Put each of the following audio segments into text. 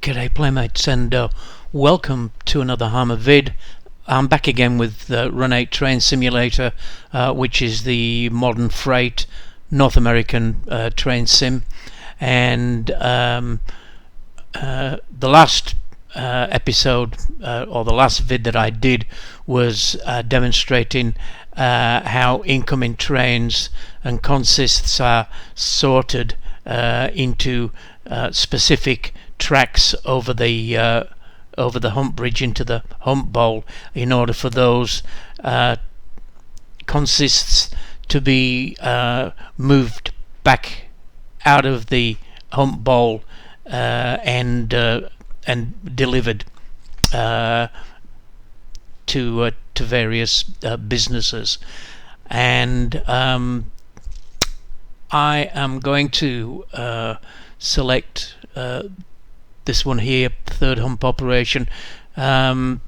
G'day playmates, and welcome to another Hummer vid. I'm back again with Run 8 Train Simulator, which is the modern frieght North American train sim. And the last episode, or the last vid that I did, was demonstrating how incoming trains and consists are sorted into specific tracks over the Hump bridge into the Hump bowl, in order for those consists to be moved back out of the Hump bowl and delivered to various businesses. And I am going to select this one here, third hump operation. I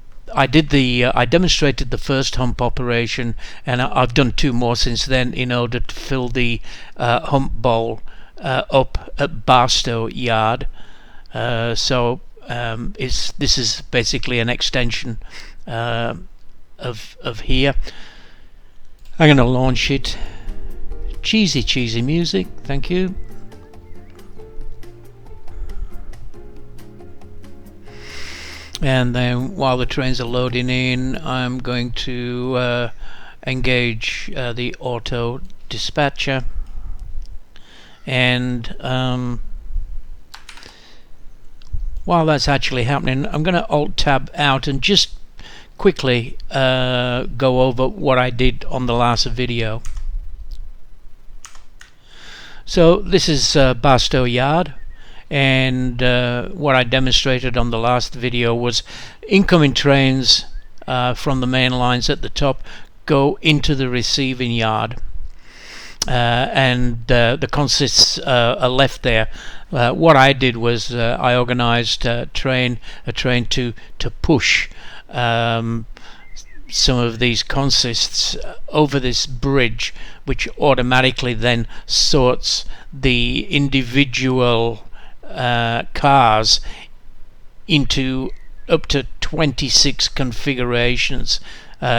demonstrated the first hump operation, and I've done two more since then in order to fill the hump bowl up at Barstow Yard. So this is basically an extension of here. I'm going to launch it. Cheesy music, thank you. And then while the trains are loading in, I'm going to engage the auto dispatcher, and while that's actually happening, I'm going to alt tab out and just quickly go over what I did on the last video. So this is Barstow Yard. And what I demonstrated on the last video was incoming trains from the main lines at the top go into the receiving yard, and the consists are left there. What I did was I organized a train to push some of these consists over this bridge, which automatically then sorts the individual cars into up to 26 configurations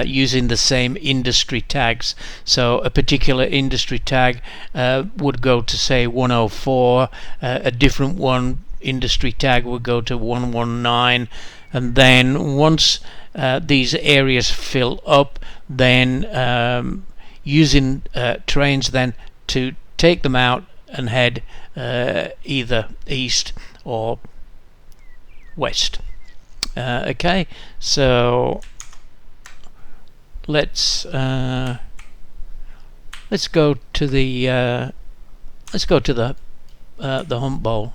using the same industry tags. So a particular industry tag would go to, say, 104, a different one industry tag would go to 119, and then once these areas fill up, then using trains then to take them out and head either east or west. Okay, so let's go to the Hump bowl.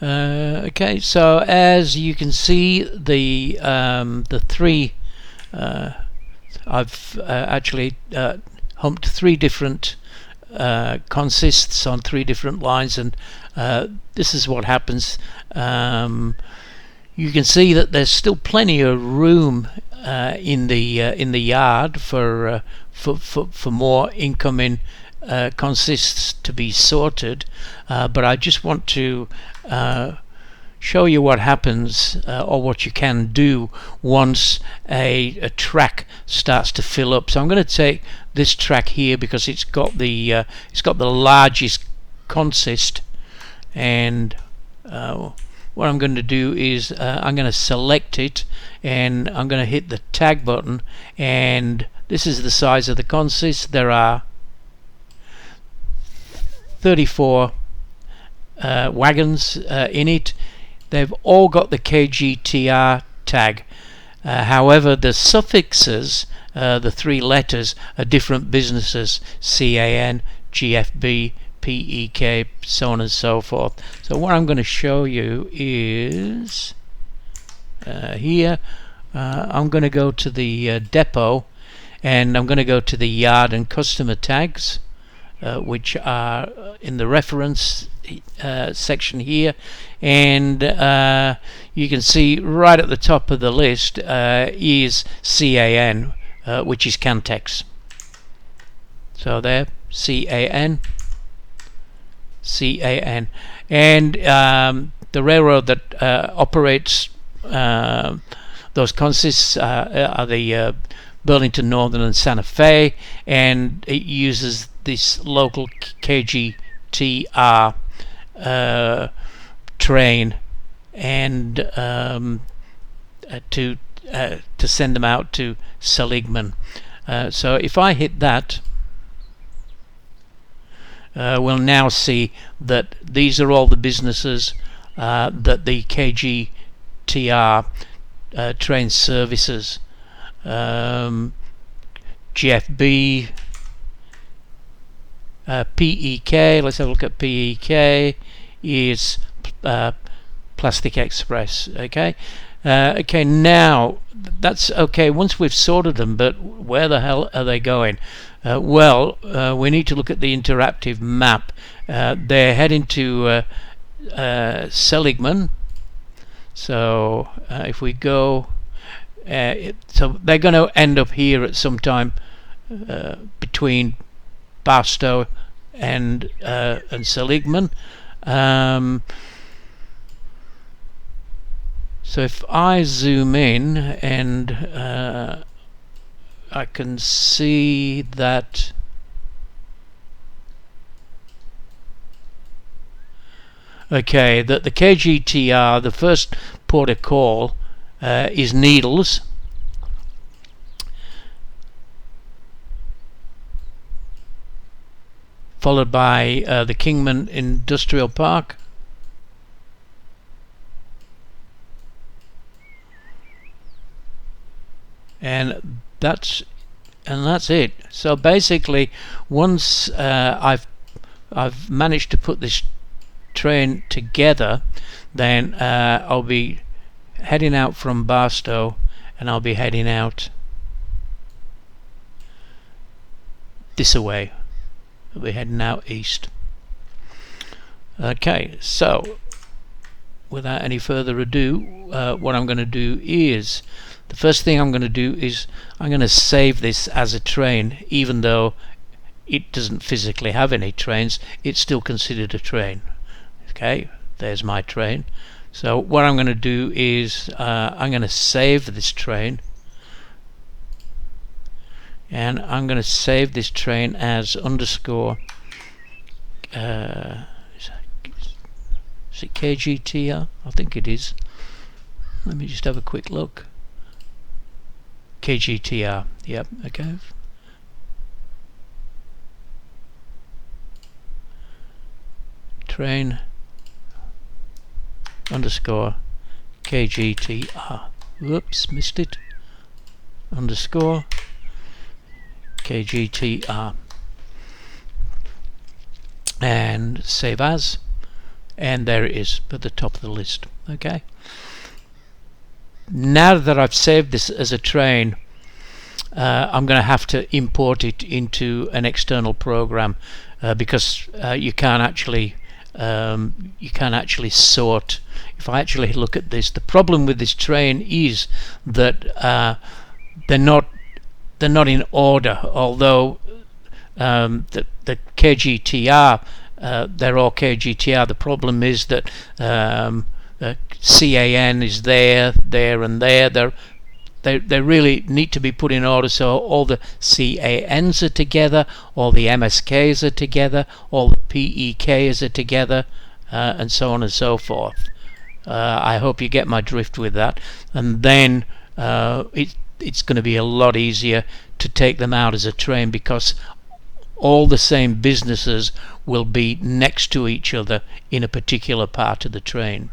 Okay, so as you can see, the three I've actually humped three different consists on three different lines, and this is what happens. You can see that there's still plenty of room in the yard for more incoming consists to be sorted, but I just want to show you what happens, or what you can do once a track starts to fill up. So I'm going to take this track here because it's got the largest consist, and what I'm going to do is I'm going to select it, and I'm going to hit the tag button, and this is the size of the consist. There are 34 wagons in it. They've all got the KGTR tag. However, the suffixes, the three letters, are different businesses: CAN, GFB, PEK, so on and so forth. So what I'm going to show you is here. I'm going to go to the depot, and I'm going to go to the yard and customer tags, which are in the reference section here, and you can see right at the top of the list is CAN, which is Cantex. So there, CAN, CAN, and the railroad that operates those consists are the Burlington Northern and Santa Fe, and it uses this local KGTR train and to send them out to Seligman. So if I hit that, we'll now see that these are all the businesses that the KGTR train services. GFB, PEK, let's have a look at PEK, is Plastic Express. Okay, okay, now that's okay once we've sorted them, but where the hell are they going? Well, we need to look at the interactive map. They're heading to Seligman. So if we go, so they're going to end up here at some time between Barstow and Seligman. So if I zoom in and I can see that okay, that the KGTR, the first port of call is Needles, followed by the Kingman Industrial Park, and that's it. So basically, once I've managed to put this train together, then I'll be heading out from Barstow, and I'll be heading out this way. I'll be heading out east. Okay, so without any further ado, what I'm going to do is, the first thing I'm going to do is I'm going to save this as a train. Even though it doesn't physically have any trains, it's still considered a train. Okay, there's my train. So what I'm going to do is I'm going to save this train, and I'm going to save this train as underscore is it KGTR? I think it is. Let me just have a quick look. KGTR, yep, okay. Train underscore KGTR. Whoops, missed it. Underscore KGTR. And save as. And there it is at the top of the list. Okay. Now that I've saved this as a train, I'm going to have to import it into an external program because you can't actually sort. If I actually look at this, the problem with this train is that they're not in order. Although the KGTR, they're all KGTR. The problem is that CAN is there, and there. They really need to be put in order, so all the CANs are together, all the MSKs are together, all the PEKs are together, and so on and so forth. I hope you get my drift with that. And then it's going to be a lot easier to take them out as a train, because all the same businesses will be next to each other in a particular part of the train.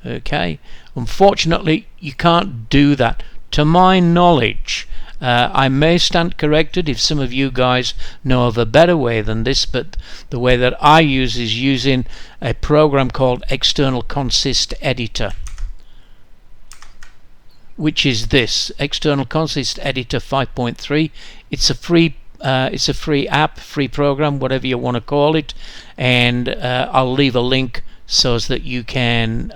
Okay, unfortunately you can't do that to my knowledge. I may stand corrected if some of you guys know of a better way than this, but the way that I use is using a program called External Consist Editor, which is this External Consist Editor 5.3. It's a free app, free program, whatever you want to call it, and I'll leave a link so that you can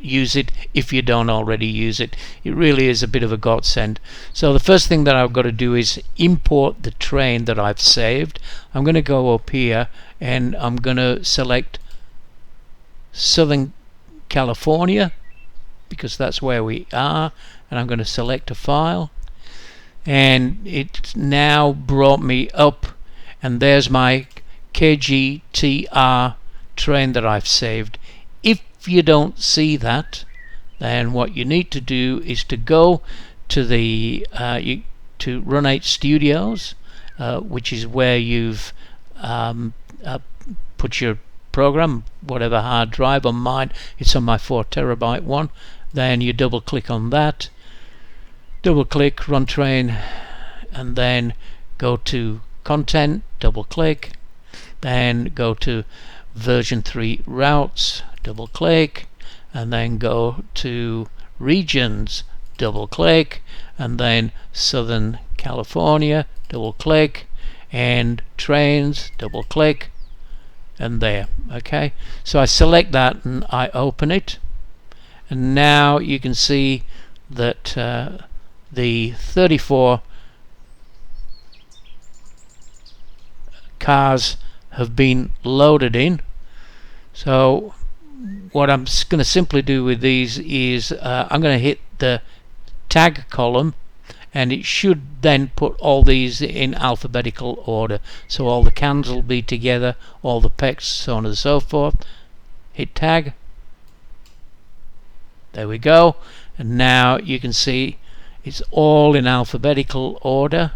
use it if you don't already use it. It really is a bit of a godsend. So the first thing that I've got to do is import the train that I've saved. I'm going to go up here and I'm going to select Southern California because that's where we are, and I'm going to select a file, and it's now brought me up, and there's my KGTR train that I've saved. If you don't see that, then what you need to do is to go to the to Run8 Studios, which is where you've put your program, whatever hard drive. On mine it's on my 4 terabyte one. Then you double click on that, double click Run Train, and then go to Content, double click, then go to version 3 routes, double click, and then go to regions, double click, and then Southern California, double click, and trains, double click, and there. Okay, so I select that and I open it, and now you can see that the 34 cars have been loaded in. So what I'm going to simply do with these is I'm going to hit the tag column, and it should then put all these in alphabetical order. So all the cans will be together, all the pecs, so on and so forth. Hit tag. There we go. And now you can see it's all in alphabetical order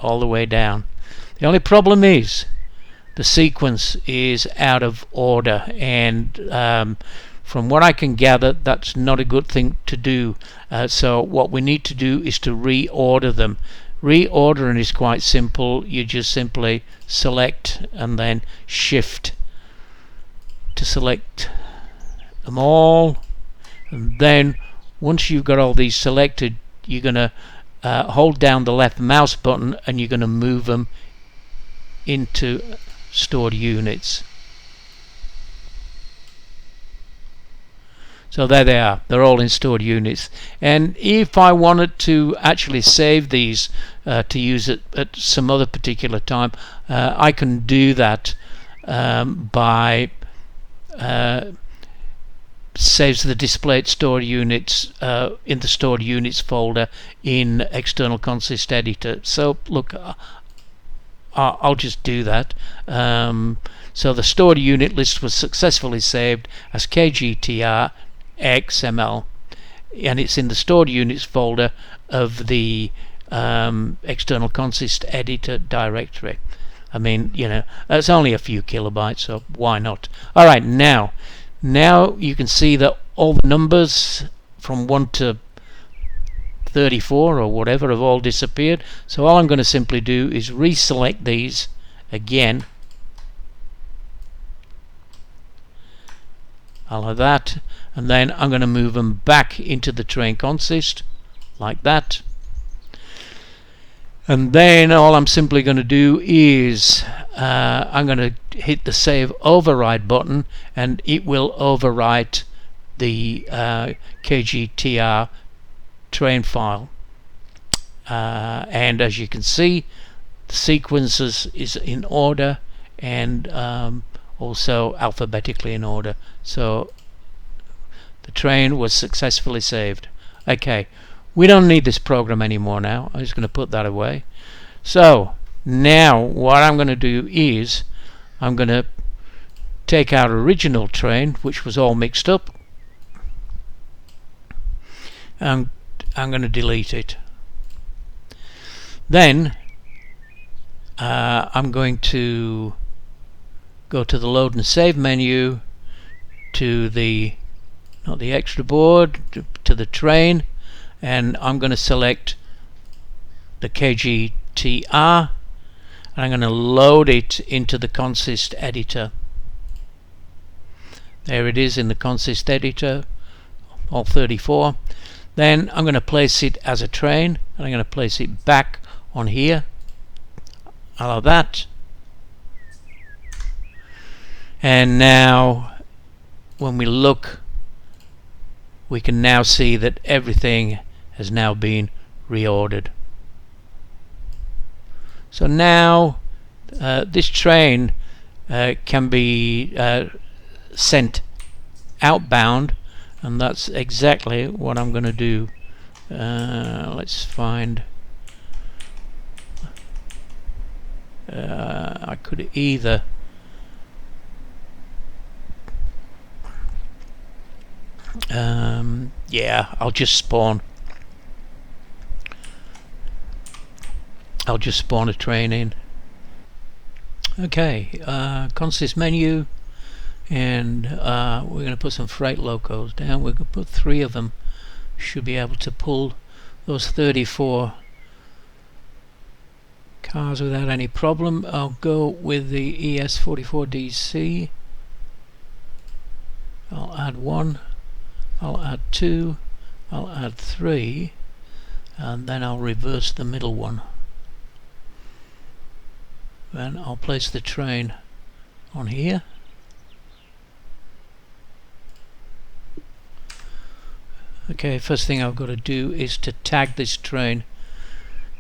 all the way down. The only problem is the sequence is out of order, and from what I can gather, that's not a good thing to do. So what we need to do is to reorder them. Reordering is quite simple. You just simply select and then shift to select them all, and then once you've got all these selected, you're going to hold down the left mouse button and you're going to move them into stored units. So there they are, they're all in stored units. And if I wanted to actually save these to use it at some other particular time, I can do that by saves the displayed stored units in the stored units folder in external consist editor. So look, I'll just do that. So the stored unit list was successfully saved as KGTR XML, and it's in the stored units folder of the external consist editor directory. I mean, you know, it's only a few kilobytes, so why not? Alright, now you can see that all the numbers from 1 to 34 or whatever have all disappeared. So all I'm going to simply do is reselect these again. I'll have that, and then I'm going to move them back into the train consist like that. And then all I'm simply going to do is I'm going to hit the save override button, and it will overwrite the KGTR train file. And as you can see, the sequences is in order, and also alphabetically in order. So the train was successfully saved. Okay, we don't need this program anymore now. I'm just going to put that away. So now what I'm going to do is I'm going to take our original train, which was all mixed up, and I'm going to delete it. Then I'm going to go to the load and save menu, to the not the extra board, to the train, and I'm going to select the KGTR, and I'm going to load it into the consist editor. There it is in the consist editor, all 34. Then I'm going to place it as a train, and I'm going to place it back on here. Allow that. And now when we look, we can now see that everything has now been reordered. So now this train can be sent outbound, and that's exactly what I'm going to do. Let's find. I could either yeah, I'll just spawn a train in. Okay, consist menu, and we're going to put some freight locos down. We're going to put 3 of them. Should be able to pull those 34 cars without any problem. I'll go with the ES44DC. I'll add 1, I'll add 2, I'll add 3, and then I'll reverse the middle one. Then I'll place the train on here. Okay, first thing I've got to do is to tag this train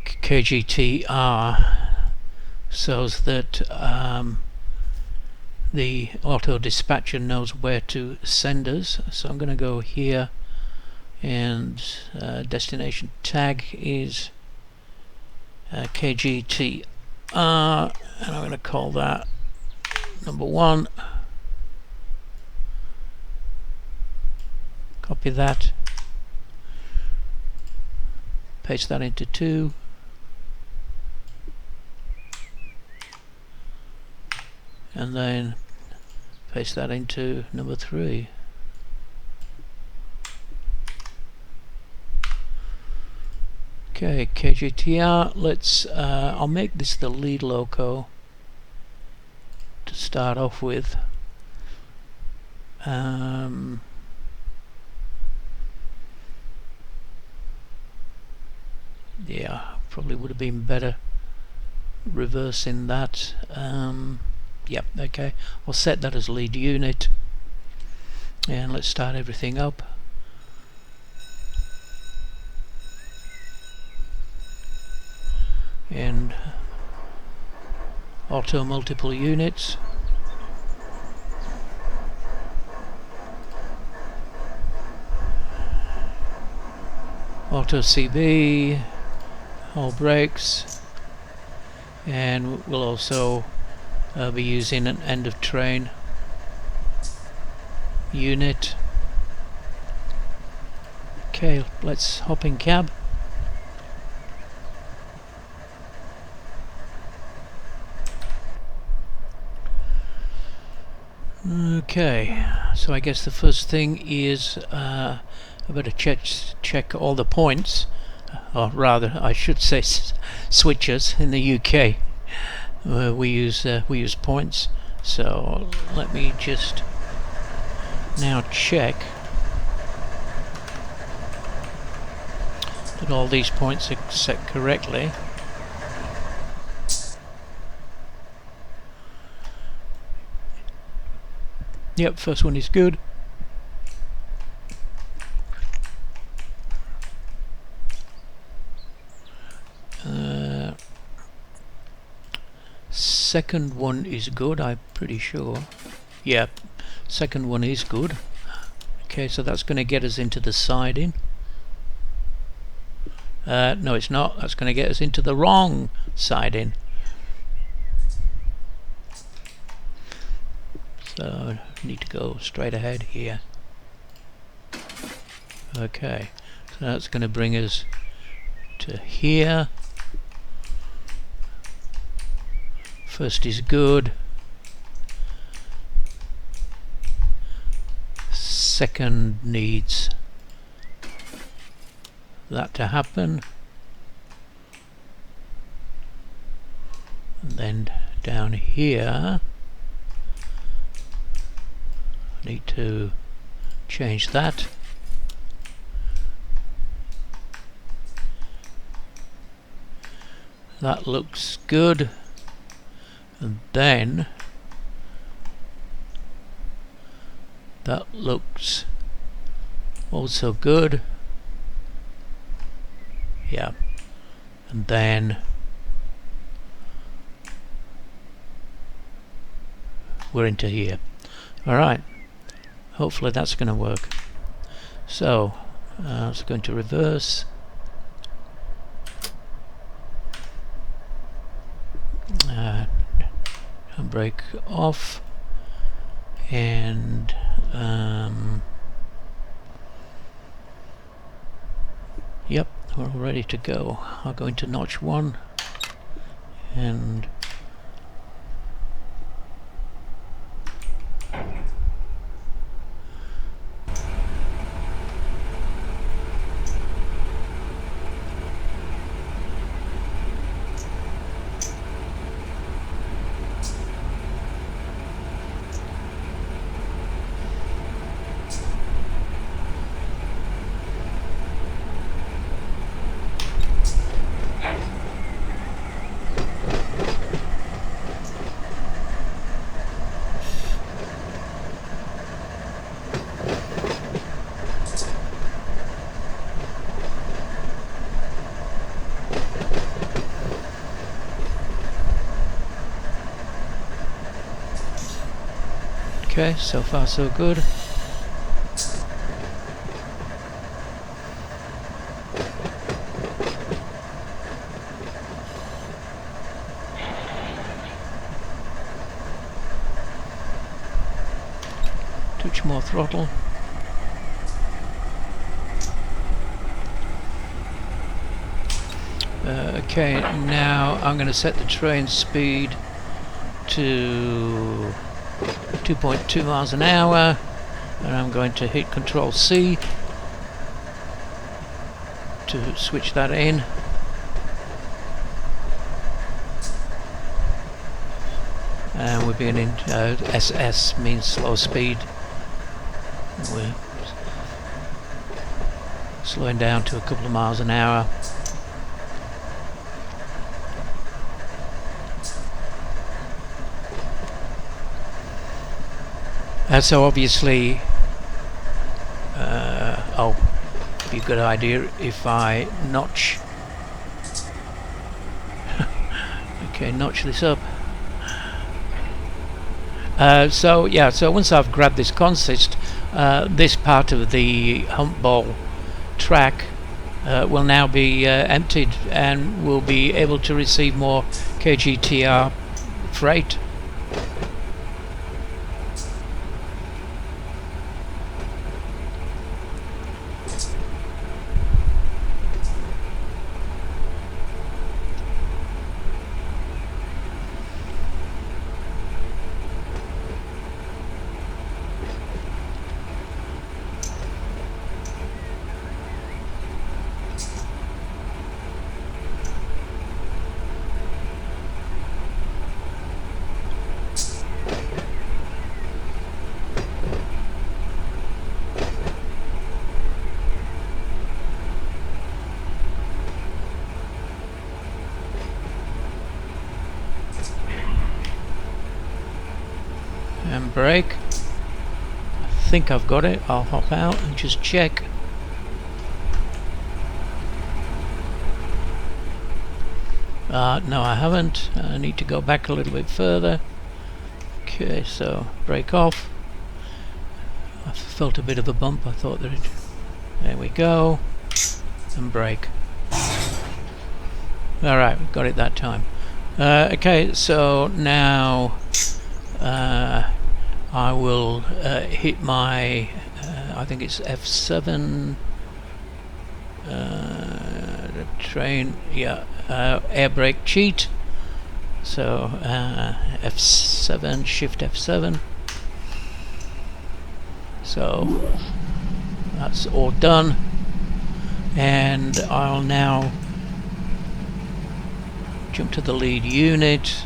KGTR so that the auto dispatcher knows where to send us. So I'm going to go here, and destination tag is KGTR, and I'm going to call that number 1. Copy that, paste that into 2, and then paste that into number 3. Okay, KGTR, let's I'll make this the lead loco to start off with. Yeah, probably would have been better reversing that. Yep, okay, I'll set that as lead unit, and let's start everything up. And auto multiple units. Auto CB, all brakes, and we'll also be using an end of train unit. Okay, let's hop in cab. Okay, so I guess the first thing is I better check all the points, or rather I should say switches. In the UK we use points, so let me just now check that all these points are set correctly. Yep, first one is good. Second one is good, I'm pretty sure. Yep, second one is good. Okay, so that's going to get us into the siding. No, it's not. That's going to get us into the wrong siding. So I need to go straight ahead here. Okay, so that's going to bring us to here. First is good. Second needs that to happen. And then down here I need to change that. That looks good. And then That looks also good. Yeah, and then we're into here. Alright, hopefully that's going to work. So it's going to reverse. Brake off, and yep, we're all ready to go. I'll go into notch 1 and okay, so far so good. Touch more throttle. Okay, now I'm going to set the train speed to 2.2 miles an hour, and I'm going to hit Control C to switch that in. And we're beginning, SS means slow speed. We're slowing down to a couple of miles an hour. So obviously, oh, it'd be a good idea if I notch. Okay, notch this up. So yeah, so once I've grabbed this consist, this part of the hump ball track will now be emptied, and we'll be able to receive more KGTR freight. And brake. I think I've got it. I'll hop out and just check. No, I haven't. I need to go back a little bit further. Okay, so brake off. I felt a bit of a bump. I thought that it... There we go. And brake. Alright, we got it that time. Okay, so now I will hit my I think it's F7 the train, yeah, air brake cheat. So F7, shift F7. So that's all done, and I'll now jump to the lead unit.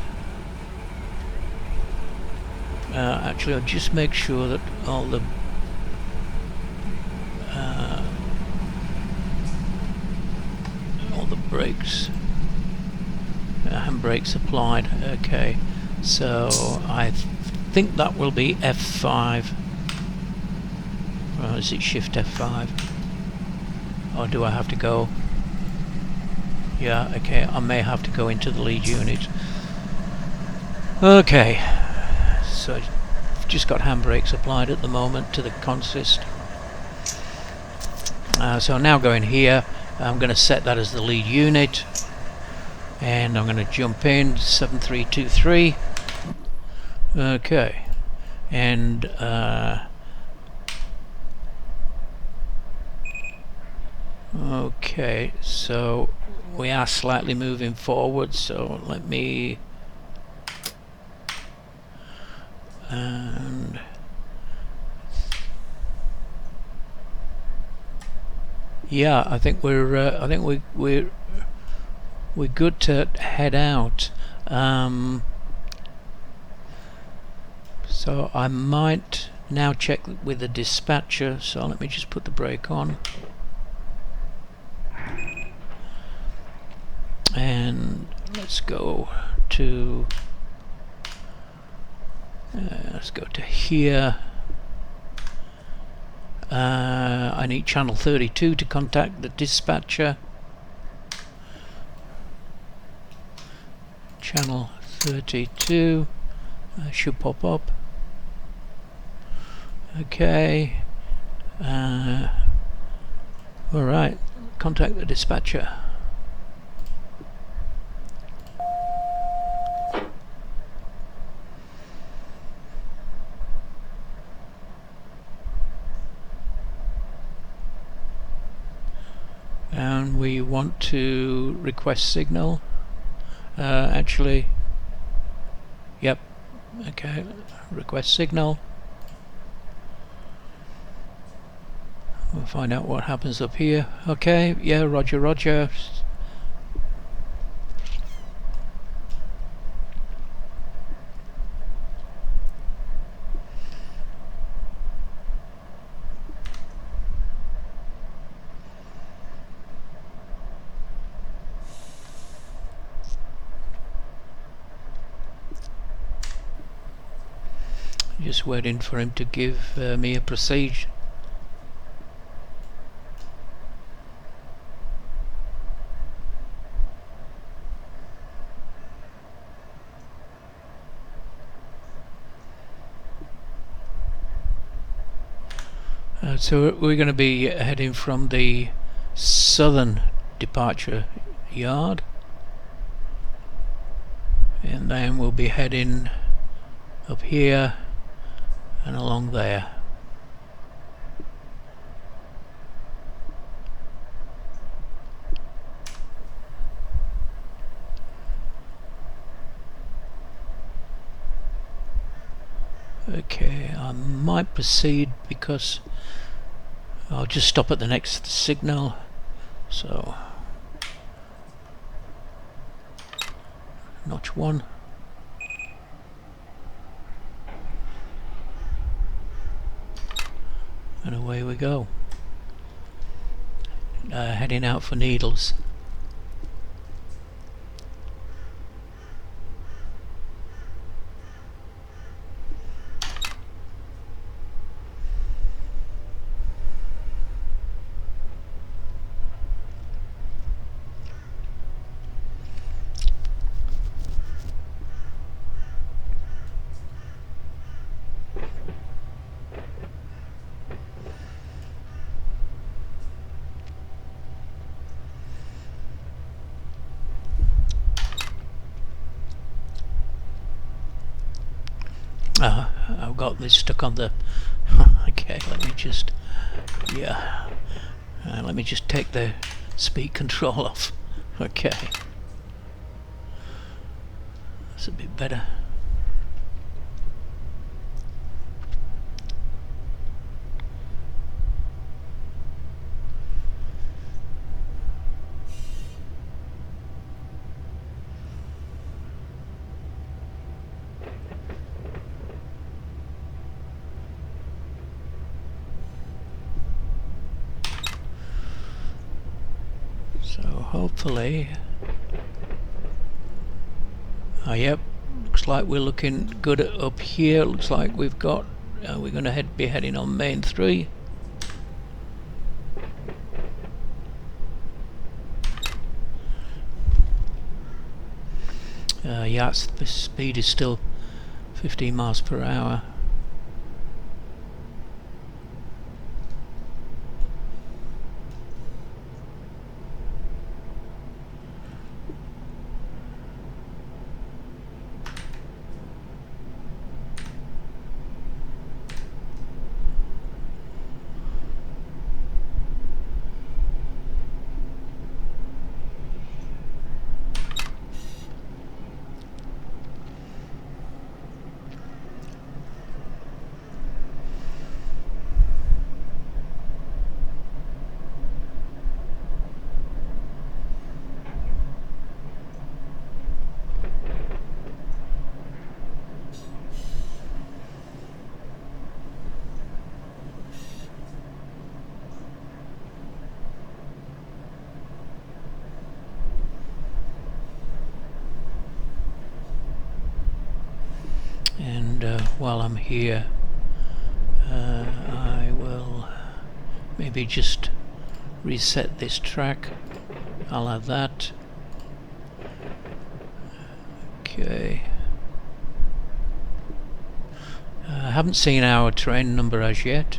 Actually, I'll just make sure that all the brakes, handbrakes applied. Okay, so I think that will be F5. is it Shift F5? Or do I have to go? Yeah, okay, I may have to go into the lead unit. Okay, so I've just got handbrakes applied at the moment to the consist. So now going here, I'm going to set that as the lead unit, and I'm going to jump in 7323. Okay, and okay, so we are slightly moving forward, so let me, and yeah, I think we're good to head out. So I might now check with the dispatcher, so let me just put the brake on. And let's go to here. I need channel 32 to contact the dispatcher. Channel 32 should pop up. Okay. Alright, contact the dispatcher. And we want to request signal. Actually, yep, okay, request signal. We'll find out what happens up here. Okay, yeah, roger, roger. Just waiting for him to give me a procedure. So we're going to be heading from the southern departure yard, and then we'll be heading up here and along there. Okay, I might proceed because I'll just stop at the next signal. So notch 1. And away we go. Heading out for needles. I've got this stuck on the okay, let me just let me just take the speed control off. Okay, that's a bit better. So hopefully, yep, looks like we're looking good up here. Looks like we've got, we're going to be heading on main 3. Yeah, the speed is still 15 miles per hour. And while I'm here, I will maybe just reset this track. I'll have that. Okay. I haven't seen our train number as yet.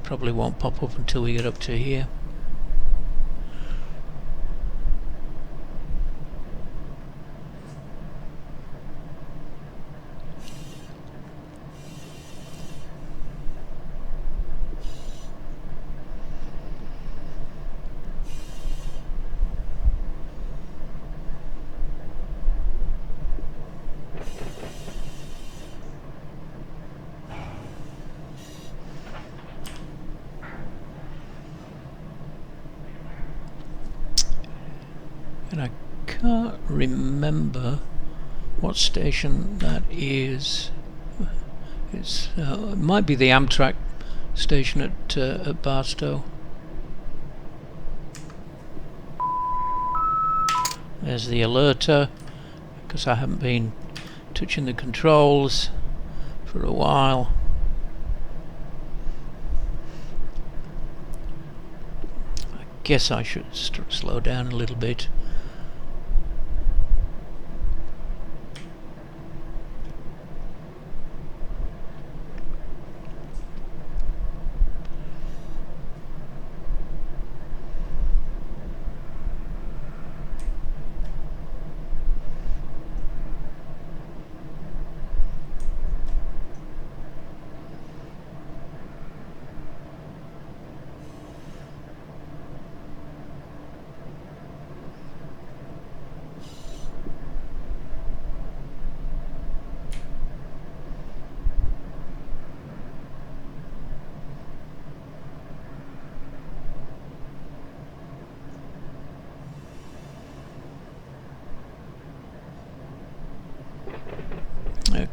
Probably won't pop up until we get up to here. And I can't remember what station that is. It might be the Amtrak station at Barstow. There's the alerter, because I haven't been touching the controls for a while. I guess I should slow down a little bit.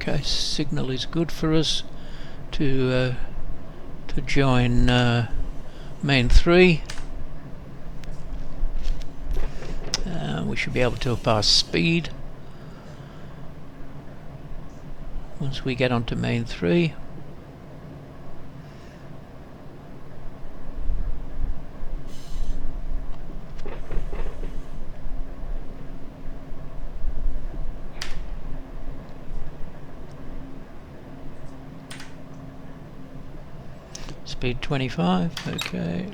Okay, signal is good for us to join main 3. We should be able to up our speed once we get onto main 3. Speed 25, okay.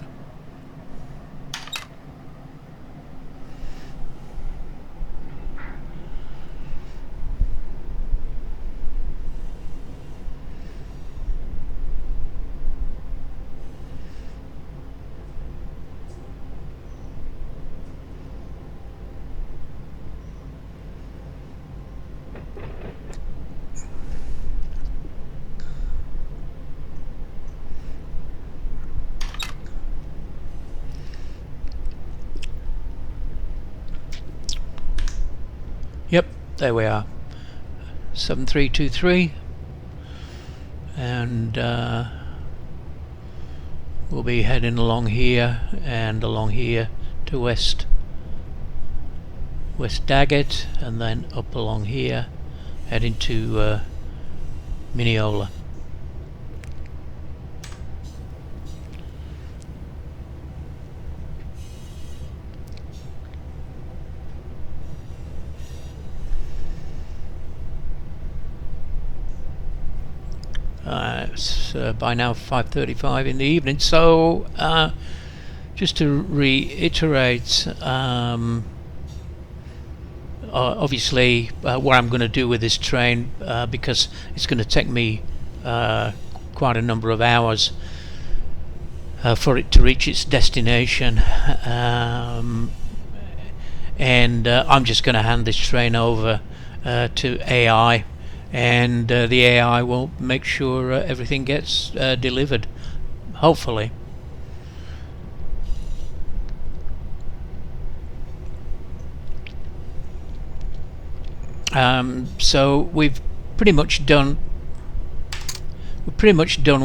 Yep, there we are. 7323, and we'll be heading along here and along here to West Daggett, and then up along here heading to Mineola. It's by now 5:35 in the evening. So just to reiterate, obviously what I'm going to do with this train, because it's going to take me quite a number of hours for it to reach its destination, and I'm just going to hand this train over to AI, and the AI will make sure everything gets delivered, hopefully. So we've pretty much done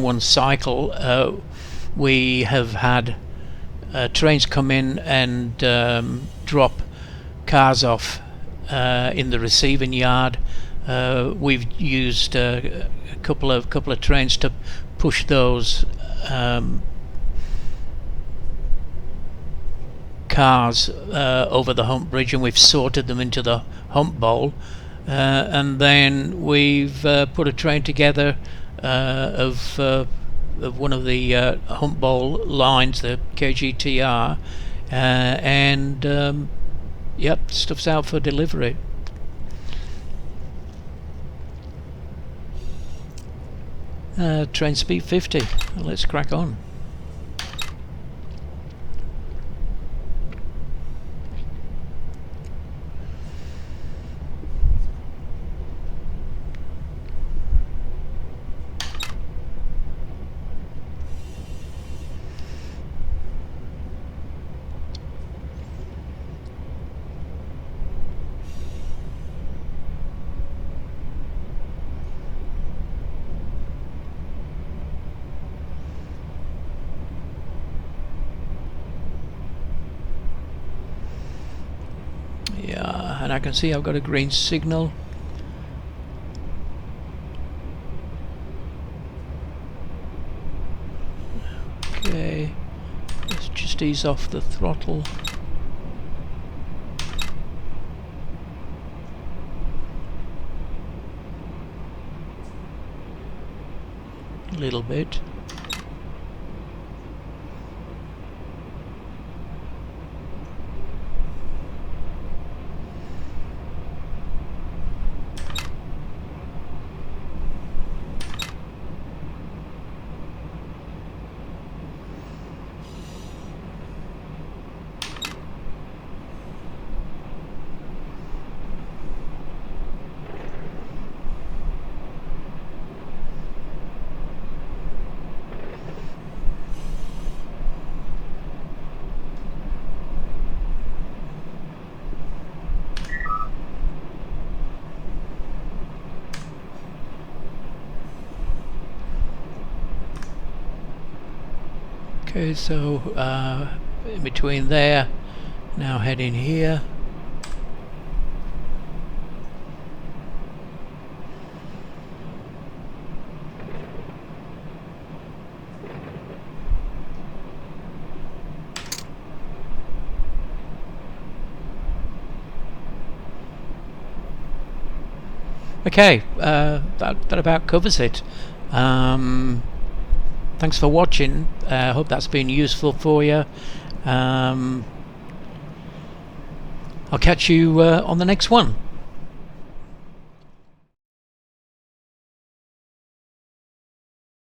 one cycle. We have had trains come in and drop cars off in the receiving yard. We've used a couple of trains to push those cars over the Hump bridge, and we've sorted them into the Hump bowl, and then we've put a train together of one of the Hump bowl lines, the KGTR, and yep, stuff's out for delivery. Train speed 50. Let's crack on. Yeah, and I can see I've got a green signal. Okay, let's just ease off the throttle. A little bit. Okay, so in between there, now heading here. Okay, that about covers it. Thanks for watching. I hope that's been useful for you. I'll catch you on the next one.